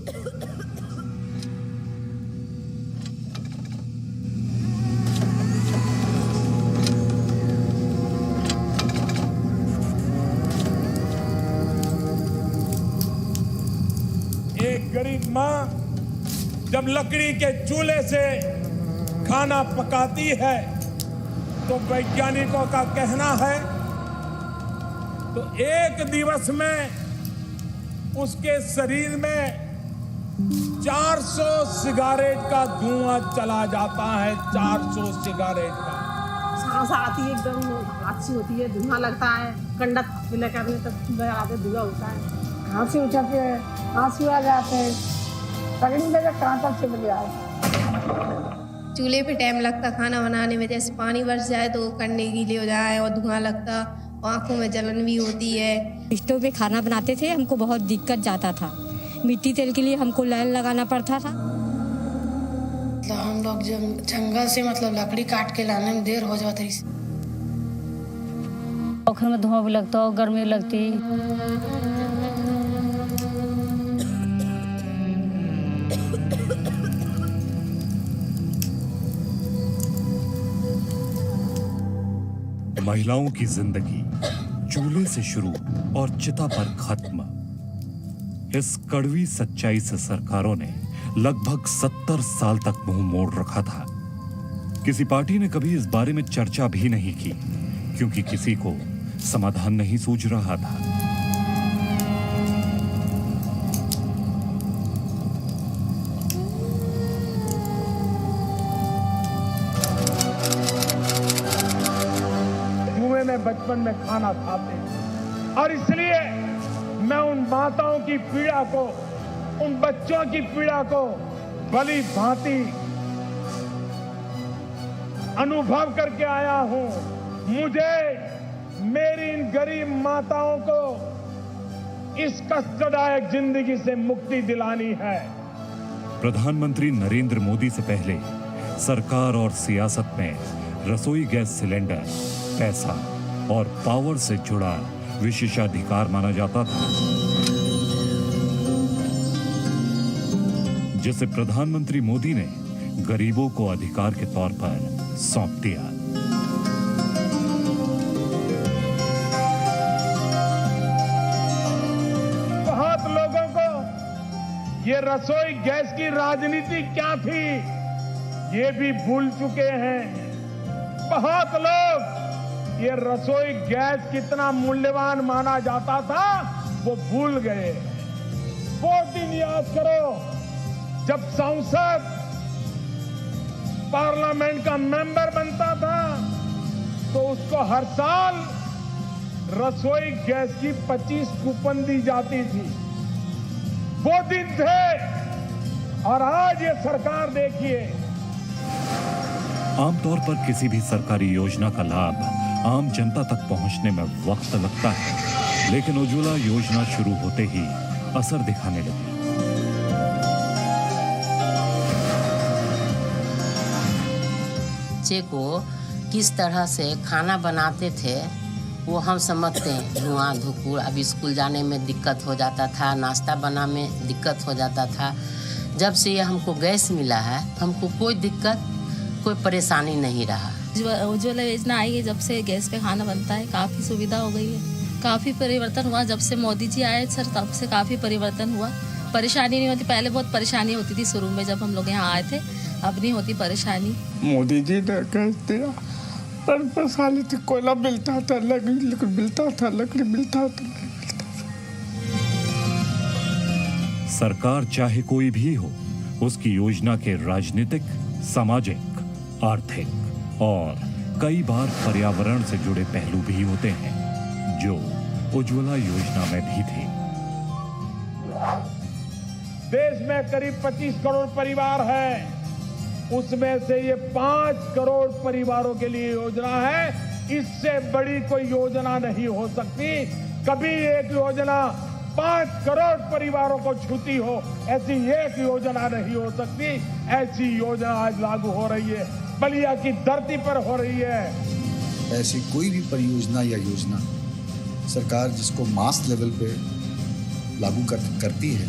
एक गरीब माँ जब लकड़ी के चूल्हे से खाना पकाती है तो वैज्ञानिकों का कहना है तो एक दिवस में उसके शरीर में 400 सिगारेट का धुआं चला जाता है। 400 सिगारेट का सांस आती है, एकदम अच्छी होती है, धुआं लगता है, कंडक विलय करने तक आते धुआं होता है। खांसी उठती है, आंसू आ जाते हैं, तगड़ी लगे कहाँ तक चले जाए। चूल्हे पे टाइम लगता खाना बनाने में, जैसे पानी बरस जाए तो करने गीले हो जाए और धुआं लगता, आंखों में जलन भी होती है। स्टोव पे खाना बनाते थे, हमको बहुत दिक्कत जाता था। मिट्टी तेल के लिए हमको लाइन लगाना पड़ता था। हम लोग जब जंगल से लकड़ी काट के लाने में देर हो जाती, पोखर में धुआं भी लगता और गर्मी लगती। महिलाओं की जिंदगी चूल्हे से शुरू और चिता पर खत्म। इस कड़वी सच्चाई से सरकारों ने लगभग 70 साल तक मुंह मोड़ रखा था। किसी पार्टी ने कभी इस बारे में चर्चा भी नहीं की, क्योंकि किसी को समाधान नहीं सूझ रहा था। कुएं में बचपन में खाना खाते और इसलिए मैं उन माताओं की पीड़ा को, उन बच्चों की पीड़ा को भली भांति अनुभव करके आया हूं। मुझे मेरी इन गरीब माताओं को इस कष्टदायक जिंदगी से मुक्ति दिलानी है। प्रधानमंत्री नरेंद्र मोदी से पहले सरकार और सियासत में रसोई गैस सिलेंडर पैसा और पावर से जुड़ा विशेषाधिकार माना जाता था, जिसे प्रधानमंत्री मोदी ने गरीबों को अधिकार के तौर पर सौंप दिया। बहुत लोगों को ये रसोई गैस की राजनीति क्या थी ये भी भूल चुके हैं। बहुत लोग ये रसोई गैस कितना मूल्यवान माना जाता था वो भूल गए। वो दिन याद करो जब सांसद पार्लियामेंट का मेंबर बनता था तो उसको हर साल रसोई गैस की 25 कूपन दी जाती थी। वो दिन थे और आज ये सरकार देखिए। आमतौर पर किसी भी सरकारी योजना का लाभ आम जनता तक पहुंचने में वक्त लगता है, लेकिन उज्ज्वला योजना शुरू होते ही असर दिखाने लगी। बच्चे को किस तरह से खाना बनाते थे वो हम समझते हैं। धुआं धुकुर, अब स्कूल जाने में दिक्कत हो जाता था, नाश्ता बनाने में दिक्कत हो जाता था। जब से ये हमको गैस मिला है हमको कोई दिक्कत, कोई परेशानी नहीं रहा। उज्ज्वला योजना आई है, जब से गैस पे खाना बनता है काफ़ी सुविधा हो गई है, काफ़ी परिवर्तन हुआ। जब से मोदी जी आए सर तब से काफ़ी परिवर्तन हुआ। परेशानी नहीं होती, पहले बहुत परेशानी होती थी शुरू में जब हम लोग यहाँ आए थे, अब नहीं होती परेशानी। मोदी जी ने गैस दिया, परेशानी थी, कोयला मिलता था, लकड़ी मिलता था, लकड़ी मिलता था। सरकार चाहे कोई भी हो, उसकी योजना के राजनीतिक, सामाजिक, आर्थिक और कई बार पर्यावरण से जुड़े पहलू भी होते हैं, जो उज्ज्वला योजना में भी थे। देश में करीब 25 करोड़ परिवार हैं, उसमें से ये 5 करोड़ परिवारों के लिए योजना है। इससे बड़ी कोई योजना नहीं हो सकती। कभी एक योजना 5 करोड़ परिवारों को छूती हो, ऐसी एक योजना नहीं हो सकती। ऐसी योजना आज लागू हो रही है, बलिया की धरती पर हो रही है। ऐसी कोई भी परियोजना या योजना सरकार जिसको मास लेवल पे लागू करती है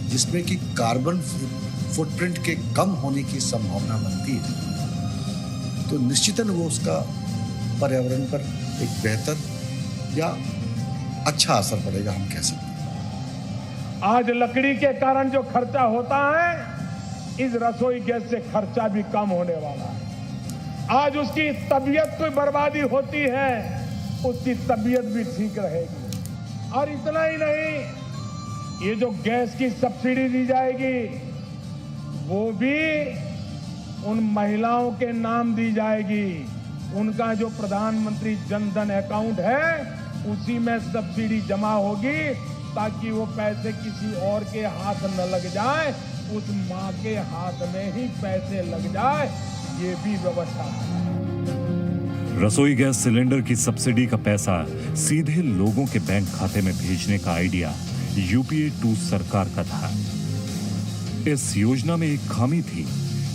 जिसमें कि कार्बन फुटप्रिंट के कम होने की संभावना बनती है, तो निश्चितन वो उसका पर्यावरण पर एक बेहतर या अच्छा असर पड़ेगा, हम कह सकते हैं। आज लकड़ी के कारण जो खर्चा होता है, इस रसोई गैस से खर्चा भी कम होने वाला है। आज उसकी तबीयत कोई बर्बादी होती है, उसकी तबीयत भी ठीक रहेगी। और इतना ही नहीं, ये जो गैस की सब्सिडी दी जाएगी, वो भी उन महिलाओं के नाम दी जाएगी। उनका जो प्रधानमंत्री जन धन अकाउंट है, उसी में सब्सिडी जमा होगी, ताकि वो पैसे किसी और के हाथ न लग जाए, उस माँ के हाथ में ही पैसे लग जाए। ये भी व्यवस्था है। रसोई गैस सिलेंडर की सब्सिडी का पैसा सीधे लोगों के बैंक खाते में भेजने का आइडिया यूपीए 2 सरकार का था। इस योजना में एक खामी थी,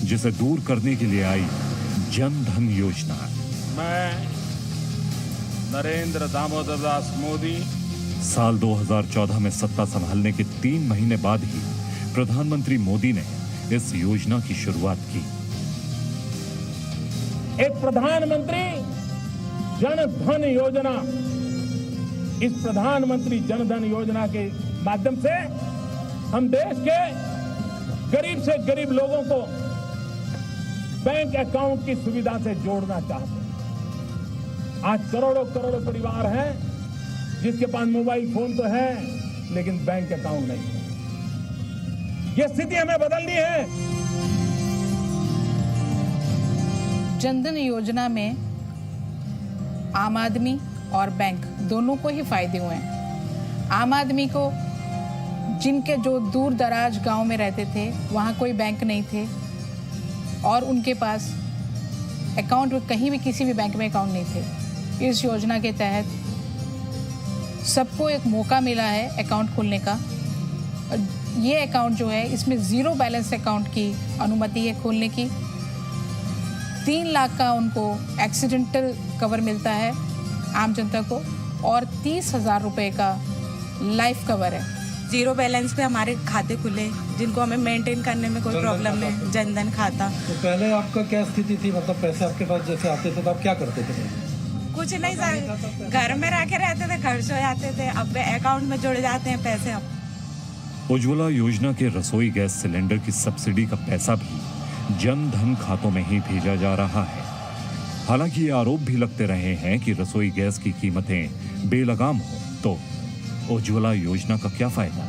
जिसे दूर करने के लिए आई जन धन योजना। मैं नरेंद्र दामोदर दास मोदी साल 2014 में सत्ता संभालने के 3 महीने बाद ही प्रधानमंत्री मोदी ने इस योजना की शुरुआत की। एक प्रधानमंत्री जन धन योजना, इस प्रधानमंत्री जन धन योजना के माध्यम से हम देश के गरीब से गरीब लोगों को बैंक अकाउंट की सुविधा से जोड़ना चाहते हैं। आज करोड़ों करोड़ों परिवार हैं जिसके पास मोबाइल फोन तो है, लेकिन बैंक अकाउंट नहीं है। यह स्थिति हमें बदलनी है। जनधन योजना में आम आदमी और बैंक दोनों को ही फायदे हुए हैं। आम आदमी को, जिनके जो दूर दराज गांव में रहते थे, वहाँ कोई बैंक नहीं थे और उनके पास अकाउंट कहीं भी किसी भी बैंक में अकाउंट नहीं थे, इस योजना के तहत सबको एक मौका मिला है अकाउंट खोलने का। ये अकाउंट जो है, इसमें 0 बैलेंस अकाउंट की अनुमति है खोलने की। 3 लाख का उनको एक्सीडेंटल कवर मिलता है आम जनता को, और 30,000 रुपये का लाइफ कवर है। 0 बैलेंस पे हमारे खाते खुले, जिनको हमें मेंटेन करने में कोई प्रॉब्लम नहीं, जनधन खाता। तो पहले आपका क्या स्थिति थी, मतलब पैसे आपके पास जैसे आते थे तो आप क्या करते थे? कुछ नहीं सर, घर में रह के रहते थे, खर्च हो जाते थे। अब अकाउंट में जुड़ जाते हैं पैसे। अब उज्ज्वला योजना के रसोई गैस सिलेंडर की सब्सिडी का पैसा भी जन धन खातों में ही भेजा जा रहा है। हालांकि ये आरोप भी लगते रहे हैं कि रसोई गैस की कीमतें बेलगाम हो तो उज्ज्वला योजना का क्या फायदा।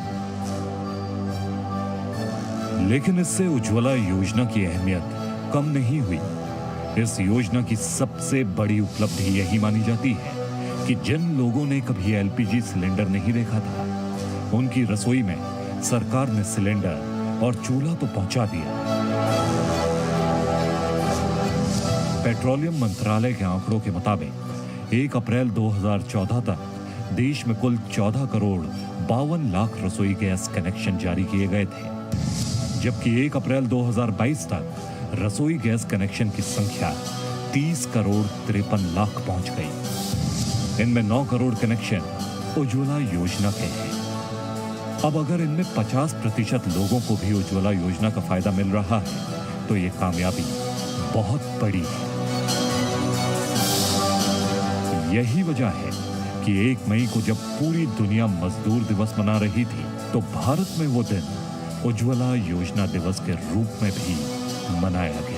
लेकिन इससे उज्ज्वला योजना की अहमियत कम नहीं हुई। इस योजना की सबसे बड़ी उपलब्धि यही मानी जाती है कि जिन लोगों ने कभी एलपीजी सिलेंडर नहीं देखा था, उनकी रसोई में सरकार ने सिलेंडर और चूल्हा तो पहुंचा दिया। पेट्रोलियम मंत्रालय के आंकड़ों के मुताबिक 1 अप्रैल 2014 तक देश में कुल 14 करोड़ 52 लाख रसोई गैस कनेक्शन जारी किए गए थे, जबकि 1 अप्रैल 2022 तक रसोई गैस कनेक्शन की संख्या 30 करोड़ 53 लाख पहुंच गई। इनमें 9 करोड़ कनेक्शन उज्ज्वला योजना के हैं। अब अगर इनमें 50% लोगों को भी उज्ज्वला योजना का फायदा मिल रहा है, तो ये कामयाबी बहुत बड़ी है। यही वजह है कि 1 मई को जब पूरी दुनिया मजदूर दिवस मना रही थी, तो भारत में वो दिन उज्ज्वला योजना दिवस के रूप में भी मनाया गया।